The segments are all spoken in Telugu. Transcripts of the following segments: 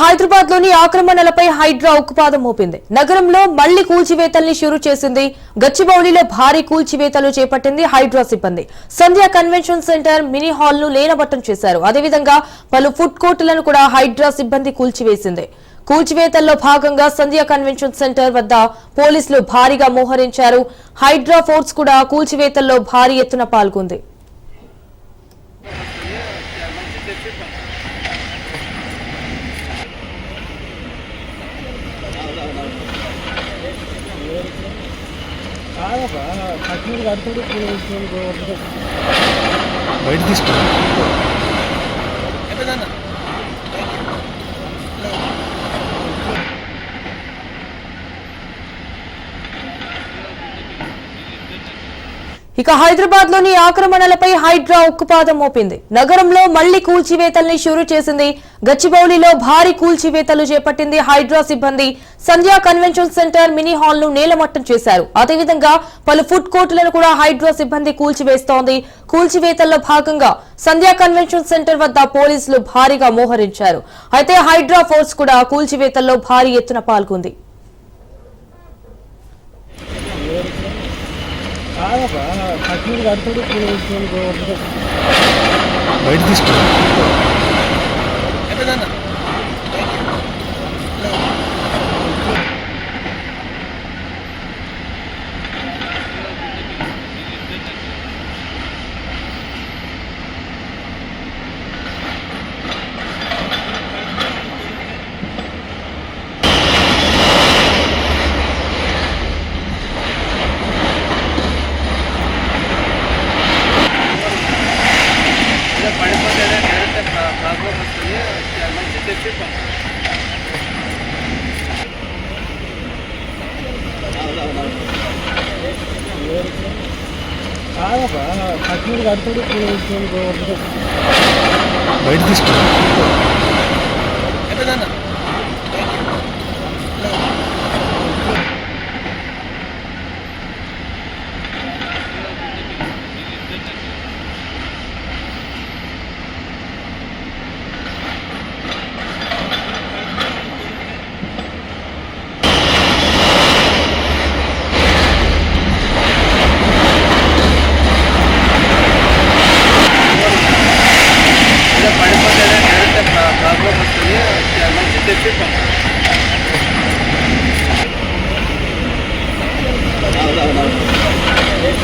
హైదరాబాద్ లోని ఆక్రమణలపై హైడ్రా ఉక్కుపాదం మోపింది. నగరంలో మళ్లీ కూల్చివేతల్ని షురూ చేసింది. గచ్చిబౌలిలో భారీ కూల్చివేతలు చేపట్టింది హైడ్రా సిబ్బంది. సంధ్యా కన్వెన్షన్ సెంటర్ మినీ హాల్ ను లేనబట్టం చేశారు. అదేవిధంగా పలు ఫుడ్ కోర్టులను కూడా హైడ్రా సిబ్బంది కూల్చివేసింది. కూల్చివేతల్లో భాగంగా సంధ్యా కన్వెన్షన్ సెంటర్ వద్ద పోలీసులు భారీగా మోహరించారు. హైడ్రా ఫోర్స్ కూడా కూల్చివేతల్లో భారీ ఎత్తున పాల్గొంది. బయట తీసుకో హైదరాబాద్ లోని ఆక్రమణలపై హైడ్రా ఉక్కుపాదం మోపింది. నగరంలో మళ్లీ కూల్చివేతల్ని షురూ చేసింది. గచ్చిబౌలిలో భారీ కూల్చివేతలు చేపట్టింది హైడ్రా సిబ్బంది. సంధ్యా కన్వెన్షన్ సెంటర్ మినీ హాల్ ను నేలమట్టం చేశారు. అదేవిధంగా పలు ఫుడ్ కోర్టులను కూడా హైడ్రా సిబ్బంది కూల్చివేస్తోంది. కూల్చివేతల్లో భాగంగా సంధ్యా కన్వెన్షన్ సెంటర్ వద్ద పోలీసులు భారీగా మోహరించారు. అయితే హైడ్రా ఫోర్స్ కూడా కూల్చివేతల్లో భారీ ఎత్తున పాల్గొంది. బయట తీసుకో బయట తీసుకో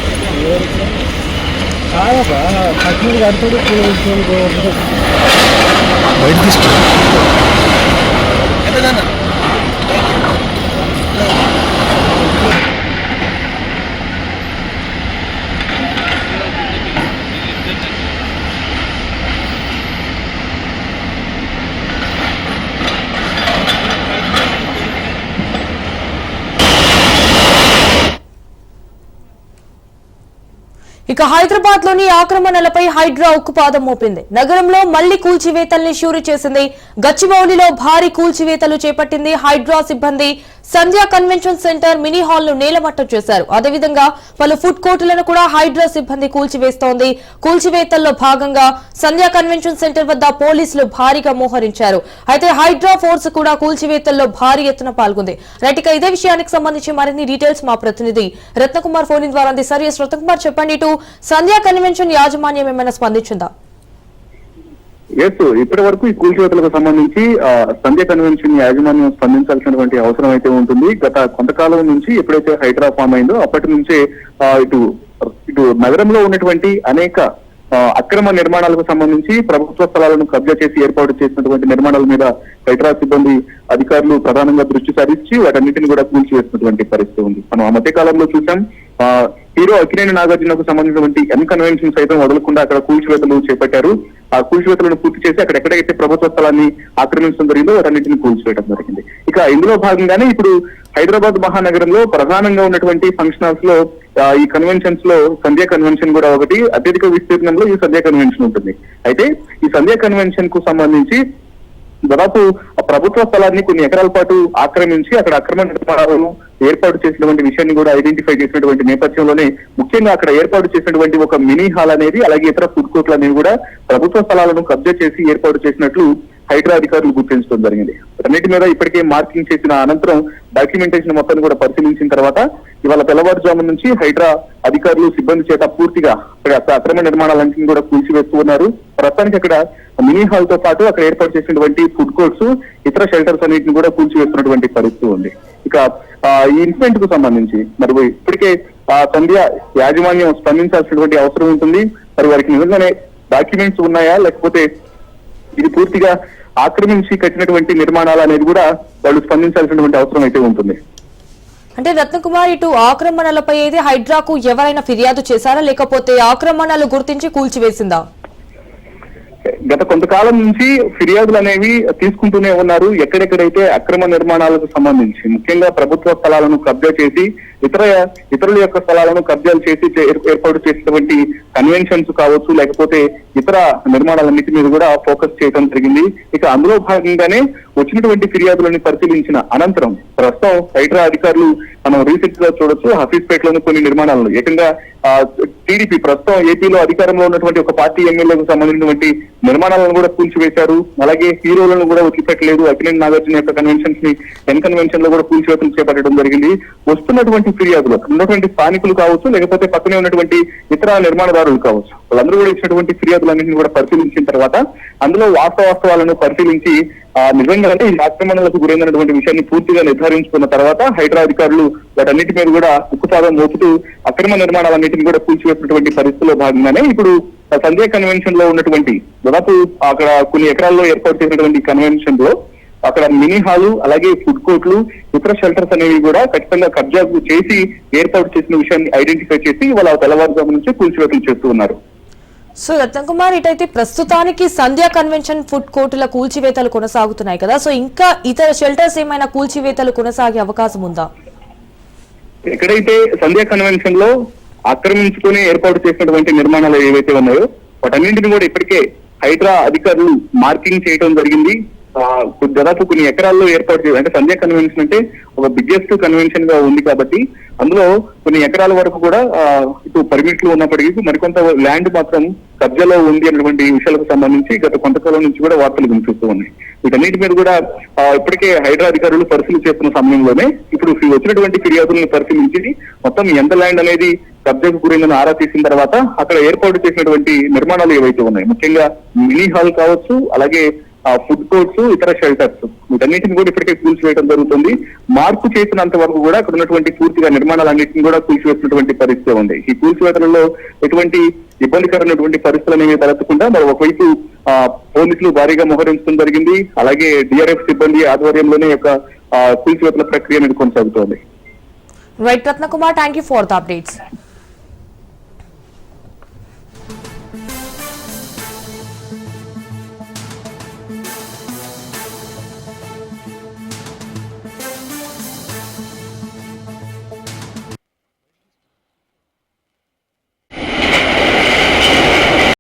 బయట తీసుకో హైదరాబాద్ లోని ఆక్రమణలపై హైడ్రా ఉక్కుపాదం మోపింది. నగరంలో మళ్లీ కూల్చివేతల్ని షురూ చేసింది. గచ్చిబౌలిలో భారీ కూల్చివేతలు చేపట్టింది హైడ్రా సిబ్బంది. సంధ్యా కన్వెన్షన్ సెంటర్ మినీ హాల్ ను నేలమట్టం చేశారు. అదేవిధంగా పలు ఫుడ్ కోర్టులను కూడా హైడ్రా సిబ్బంది కూల్చివేస్తోంది. కూల్చివేతల్లో భాగంగా సంధ్యా కన్వెన్షన్ సెంటర్ వద్ద పోలీసులు భారీగా మోహరించారు. అయితే హైడ్రా ఫోర్స్ కూడా కూల్చివేతల్లో భారీ ఎత్తున పాల్గొంది. రైట్, ఇదే విషయానికి సంబంధించి మరిన్ని డీటెయిల్స్ మా ప్రతినిధి రత్నకుమార్ ఫోన్ ద్వారా అందిస్తారు. రత్నకుమార్, చెప్పండి, ఇటు సంధ్యా కన్వెన్షన్ యాజమాన్యం ఏమైనా స్పందించిందా? ఇప్పటి వరకు ఈ కూల్చివేతలకు సంబంధించి సంధ్యా కన్వెన్షన్ యాజమాన్యం స్పందించాల్సినటువంటి అవసరం అయితే ఉంటుంది. గత కొంతకాలం నుంచి ఎప్పుడైతే హైడ్రా ఫామ్ అయిందో అప్పటి నుంచే ఇటు నగరంలో ఉన్నటువంటి అనేక అక్రమ నిర్మాణాలకు సంబంధింంచి ప్రభుత్వ స్థలాలను కబ్జా చేసి ఏర్పాటు చేసినటువంటి నిర్మాణాల మీద హైడ్రా సిబ్బంది అధికారులు ప్రధానంగా దృష్టి సారించి వాటన్నిటిని కూడా కూల్చివేసినటువంటి పరిస్థితి ఉంది. మనం ఆ మధ్య కాలంలో చూసాం, హీరో అక్కినేని నాగార్జునకు సంబంధించినటువంటి ఎన్ కన్వెన్షన్ సైతం వదలకుండా అక్కడ కూల్చివేతలు చేపట్టారు. ఆ కూల్చివేతలను పూర్తి చేసి అక్కడ ఎక్కడైతే ప్రభుత్వ స్థలాన్ని ఆక్రమించడం జరిగిందో వాటన్నిటిని కూల్చివేయడం జరిగింది. ఇక ఇందులో భాగంగానే ఇప్పుడు హైదరాబాద్ మహానగరంలో ప్రధానంగా ఉన్నటువంటి ఫంక్షన్ హాల్స్ లో ఈ కన్వెన్షన్స్ లో సంధ్యా కన్వెన్షన్ కూడా ఒకటి, అత్యధిక విస్తీర్ణంలో ఈ సంధ్యా కన్వెన్షన్ ఉంటుంది. అయితే ఈ సంధ్యా కన్వెన్షన్ కు సంబంధించి దాదాపు ప్రభుత్వ స్థలాన్ని కొన్ని ఎకరాల పాటు ఆక్రమించి అక్కడ అక్రమ నిర్మాణాలను ఏర్పాటు చేసినటువంటి విషయాన్ని కూడా ఐడెంటిఫై చేసినటువంటి నేపథ్యంలోనే ముఖ్యంగా అక్కడ ఏర్పాటు చేసినటువంటి ఒక మినీ హాల్ అనేది అలాగే ఇతర ఫుడ్ కోర్టులు అనేవి కూడా ప్రభుత్వ స్థలాలను కబ్జా చేసి ఏర్పాటు చేసినట్లు హైడ్రా అధికారులు గుర్తించడం జరిగింది. అన్నిటి మీద ఇప్పటికే మార్కింగ్ చేసిన అనంతరం డాక్యుమెంటేషన్ మొత్తాన్ని కూడా పరిశీలించిన తర్వాత ఇవాళ తెల్లవారుజాము నుంచి హైడ్రా అధికారులు సిబ్బంది చేత పూర్తిగా అక్రమ నిర్మాణాలన్నింటినీ కూడా కూల్చివేస్తూ ఉన్నారు. ప్రస్తుతానికి అక్కడ మినీ హాల్ తో పాటు అక్కడ ఏర్పాటు చేసినటువంటి ఫుడ్ కోర్ట్స్ ఇతర షెల్టర్స్ అన్నింటిని కూడా కూల్చివేస్తున్నటువంటి పరిస్థితి ఉంది. ఇక ఈ ఇన్సిడెంట్ కు సంబంధించి మరి ఇప్పటికే సంధ్య యాజమాన్యం స్పందించాల్సినటువంటి అవసరం ఉంటుంది. మరి వారికి నిజంగానే డాక్యుమెంట్స్ ఉన్నాయా లేకపోతే ఇది పూర్తిగా ఆక్రమించి కట్టినటువంటి నిర్మాణాలు అనేది కూడా వాళ్ళు స్పందించాల్సినటువంటి అవసరం అయితే ఉంటుంది. అంటే రత్నకుమార్, ఇటు ఆక్రమణలపై అయితే హైడ్రాకు ఎవరైనా ఫిర్యాదు చేశారా లేకపోతే ఆక్రమణలు గుర్తించి కూల్చివేసిందా? గత కొంతకాలం నుంచి ఫిర్యాదులు అనేవి తీసుకుంటూనే ఉన్నారు. ఎక్కడెక్కడైతే అక్రమ నిర్మాణాలకు సంబంధించి ముఖ్యంగా ప్రభుత్వ స్థలాలను కబ్జా చేసి ఇతరుల యొక్క స్థలాలను కబ్జాలు చేసి ఏర్పాటు చేసినటువంటి కన్వెన్షన్స్ కావచ్చు లేకపోతే ఇతర నిర్మాణాలన్నిటి మీద కూడా ఫోకస్ చేయడం జరిగింది. ఇక అందులో భాగంగానే వచ్చినటువంటి ఫిర్యాదులను పరిశీలించిన అనంతరం ప్రస్తుతం హైడ్రా అధికారులు మనం రీసెంట్ గా చూడొచ్చు హఫీజ్పేటలోని కొన్ని నిర్మాణాలను ఏకంగా టీడీపీ ప్రస్తుతం ఏపీలో అధికారంలో ఉన్నటువంటి ఒక పార్టీ ఎమ్మెల్యేలకు సంబంధించినటువంటి నిర్మాణాలను కూడా కూల్చివేశారు. అలాగే హీరోలను కూడా వదిలిపెట్టలేదు. అఖిలేని నాగార్జున యొక్క కన్వెన్షన్స్ ని కన్వెన్షన్ లో కూడా కూల్చివేతలు చేపట్టడం జరిగింది. వస్తున్నటువంటి ఫిర్యాదులు ఉన్నటువంటి స్థానికులు కావచ్చు లేకపోతే పక్కనే ఉన్నటువంటి ఇతర నిర్మాణదారులు కావచ్చు వాళ్ళందరూ కూడా ఇచ్చినటువంటి ఫిర్యాదులన్నింటినీ కూడా పరిశీలించిన తర్వాత అందులో వాస్తవాలను పరిశీలించి నిజంగా అంటే ఈ ఆక్రమణలకు గురైనటువంటి విషయాన్ని పూర్తిగా నిర్ధారించుకున్న తర్వాత హైడ్రా అధికారులు వాటన్నిటి మీద కూడా ఉక్కుపాదం మోపుతూ అక్రమ నిర్మాణాలన్నింటినీ కూడా కూల్చివేసినటువంటి పరిస్థితుల్లో భాగంగానే ఇప్పుడు సంధ్య కన్వెన్షన్ లో ఉన్నటువంటి దాదాపు అక్కడ కొన్ని ఎకరాల్లో ఏర్పాటు చేసినటువంటి కన్వెన్షన్ లో అక్కడ మినీ హాలు అలాగే ఫుడ్ కోర్టులు ఇతర షెల్టర్స్ అనేవి కూడా ఖచ్చితంగా కబ్జా చేసి ఏర్పాటు చేసిన విషయాన్ని ఐడెంటిఫై చేసి వాళ్ళ తెల్లవారుజాము నుంచి కూల్చివేతలు చేస్తూ ఉన్నారు. సో రత్నకుమార్, ఇటైతే ప్రస్తుతానికి సంధ్యా కన్వెన్షన్ ఫుడ్ కోర్టుల కూల్చివేతలు కొనసాగుతున్నాయి కదా, సో ఇంకా ఇతర షెల్టర్స్ ఏమైనా కూల్చివేతలు కొనసాగే అవకాశం ఉందా? ఎక్కడైతే సంధ్యా కన్వెన్షన్ లో ఆక్రమించుకుని ఏర్పాటు చేసినటువంటి నిర్మాణాలు ఏవైతే ఉన్నాయో వాటన్నింటిని కూడా ఇప్పటికే హైడ్రా అధికారులు మార్కింగ్ చేయడం జరిగింది. దాదాపు కొన్ని ఎకరాల్లో ఏర్పాటు చేయాలి అంటే సంధ్యా కన్వెన్షన్ అంటే ఒక బిగ్గెస్ట్ కన్వెన్షన్ గా ఉంది కాబట్టి అందులో కొన్ని ఎకరాల వరకు కూడా ఇటు పర్మిట్లు ఉన్నప్పటికీ మరికొంత ల్యాండ్ మాత్రం కబ్జాలో ఉంది అన్నటువంటి విషయాలకు సంబంధించి గత కొంతకాలం నుంచి కూడా వార్తలు వినిపిస్తూ ఉన్నాయి. వీటన్నిటి మీద కూడా ఇప్పటికే హైడ్రా అధికారులు పరిశీలన చేస్తున్న సమయంలోనే ఇప్పుడు వచ్చినటువంటి ఫిర్యాదులను పరిశీలించి మొత్తం ఎంత ల్యాండ్ అనేది కబ్జాకు గురైందని ఆరా తీసిన తర్వాత అక్కడ ఏర్పాటు చేసినటువంటి నిర్మాణాలు ఏవైతే ఉన్నాయి ముఖ్యంగా మినీ హాల్ కావచ్చు అలాగే ఫుడ్ కోర్ట్స్ ఇతర షెల్టర్స్ వీటన్నిటిని కూడా ఇప్పటికే కూల్చివేయడం జరుగుతుంది. మార్పు చేసినంత వరకు కూడా అక్కడ ఉన్నటువంటి పూర్తిగా నిర్మాణాలన్నింటినీ కూడా కూల్చివేసినటువంటి పరిస్థితి ఉంది. ఈ కూల్చివేతలలో ఎటువంటి ఇబ్బందికరమైనటువంటి పరిస్థితులు అనేవి తలెత్తకుండా మరి ఒకవైపు పోలీసులు భారీగా మోహరించడం జరిగింది. అలాగే డిఆర్ఎఫ్ సిబ్బంది ఆధ్వర్యంలోనే యొక్క కూల్చివేతల ప్రక్రియ అనేది కొనసాగుతోంది. Right Ratnakumar, thank you for the updates.